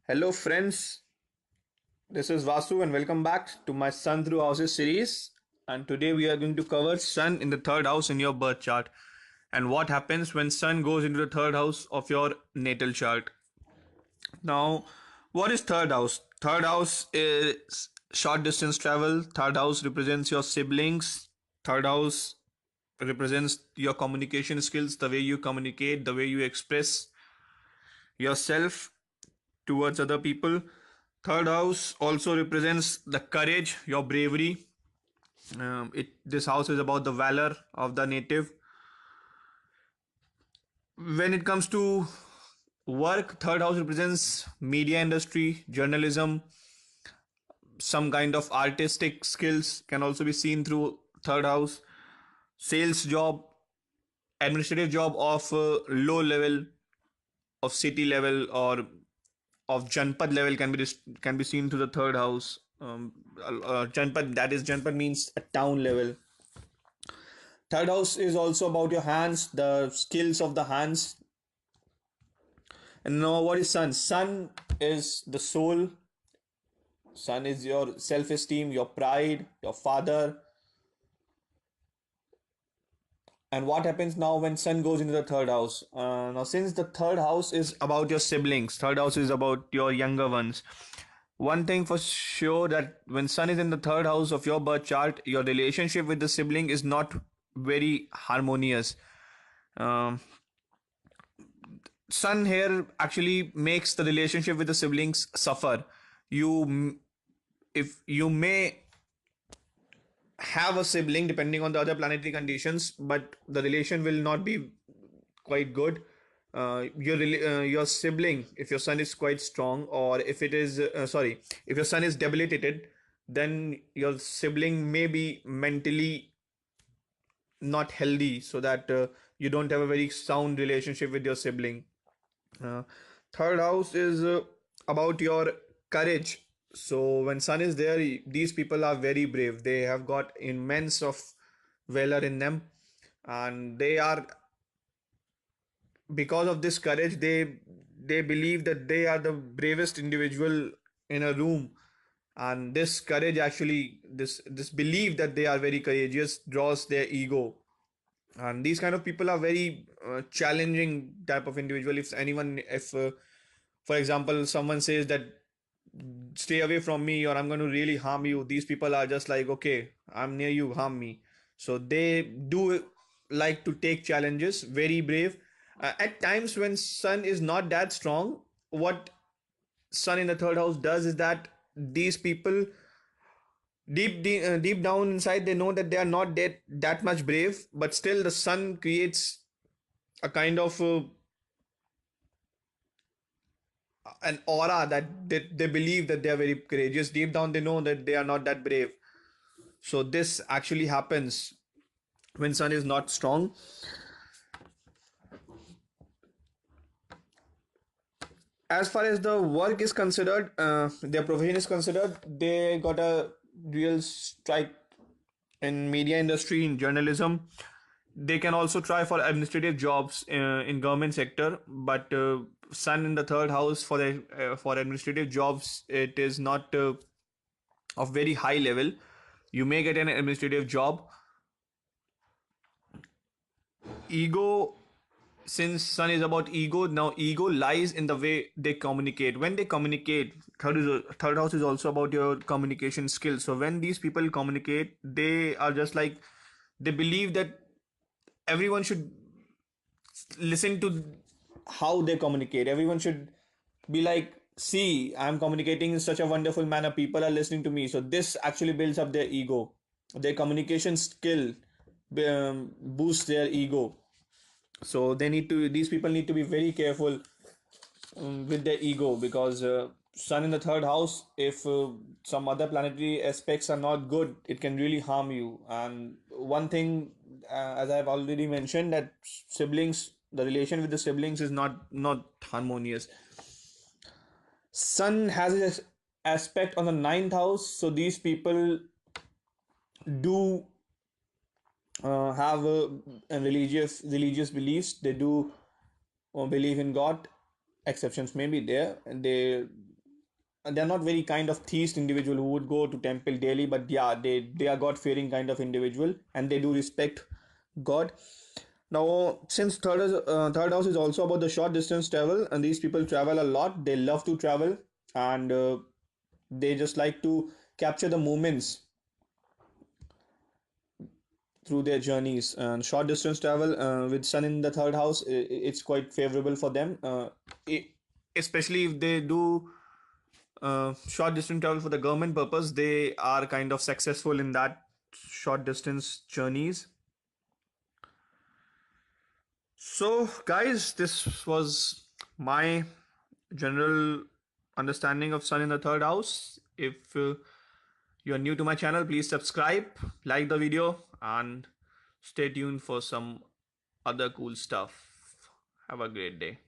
Hello, friends. This is Vasu, and welcome back to my Sun Through Houses series. And today we are going to cover Sun in the third house in your birth chart and what happens when Sun goes into the third house of your natal chart. Now, what is third house? Third house is short distance travel. Third house represents your siblings. Third house represents your communication skills, the way you communicate, the way you express yourself towards other people. Third house also represents the courage, your bravery. This house is about the valor of the native. When it comes to work, third house represents media industry, journalism, some kind of artistic skills can also be seen through third house. Sales job, administrative job of low level, of city level, or of Janpad level can be seen to the third house. Janpad, that is Janpad means a town level. Third house is also about your hands, the skills of the hands. And now, what is sun? Sun is the soul. Sun is your self-esteem, your pride, your father. And what happens now when sun goes into the third house? Now, since the third house is about your siblings, third house is about your younger ones. One thing for sure, that when sun is in the third house of your birth chart, your relationship with the sibling is not very harmonious. Um, Sun here actually makes the relationship with the siblings suffer. You, if you may have a sibling depending on the other planetary conditions, but the relation will not be quite good. Your sibling, if your sun is quite strong, or if it is sorry, if your sun is debilitated, then your sibling may be mentally not healthy, so that you don't have a very sound relationship with your sibling. uh, Third house is about your courage. So when sun is there, these people are very brave. They have got immense of valor in them, and they are, because of this courage, they believe that they are the bravest individual in a room. And this courage actually, this belief that they are very courageous draws their ego. And these kind of people are very challenging type of individual. If for example, someone says that stay away from me, or I'm going to really harm you, these people are just like, okay, I'm near you, harm me. So they do like to take challenges, very brave. At times when sun is not that strong, what sun in the third house does is that these people deep down inside, they know that they are not that much brave, but still the sun creates a kind of an aura that they believe that they are very courageous. Deep down they know that they are not that brave. So this actually happens when sun is not strong. As far as the work is considered, their profession is considered, they got a real strike in media industry, in journalism. They can also try for administrative jobs in government sector, but sun in the third house for administrative jobs, it is not of very high level. You may get an administrative job. Ego, since sun is about ego, now ego lies in the way they communicate. When they communicate, third house is also about your communication skills. So when these people communicate, they are just like, they believe that everyone should listen to how they communicate. Everyone should be like, see, I'm communicating in such a wonderful manner, people are listening to me. So this actually builds up their ego. Their communication skill boosts their ego. So these people need to be very careful with their ego, because sun in the third house, if some other planetary aspects are not good, it can really harm you. And one thing, as I've already mentioned, that siblings, the relation with the siblings is not harmonious. Sun has its aspect on the ninth house, so these people do have a religious beliefs. They do believe in God. Exceptions may be there, and they they're not very kind of theist individual who would go to temple daily, but yeah, they are God fearing kind of individual, and they do respect God. Now, since third house is also about the short distance travel, and these people travel a lot. They love to travel, and they just like to capture the moments through their journeys. And short distance travel with sun in the third house, it's quite favorable for them. I Especially if they do short distance travel for the government purpose, they are kind of successful in that short distance journeys. So, guys, this was my general understanding of sun in the third house. If you are new to my channel, please subscribe, like the video, and stay tuned for some other cool stuff. Have a great day.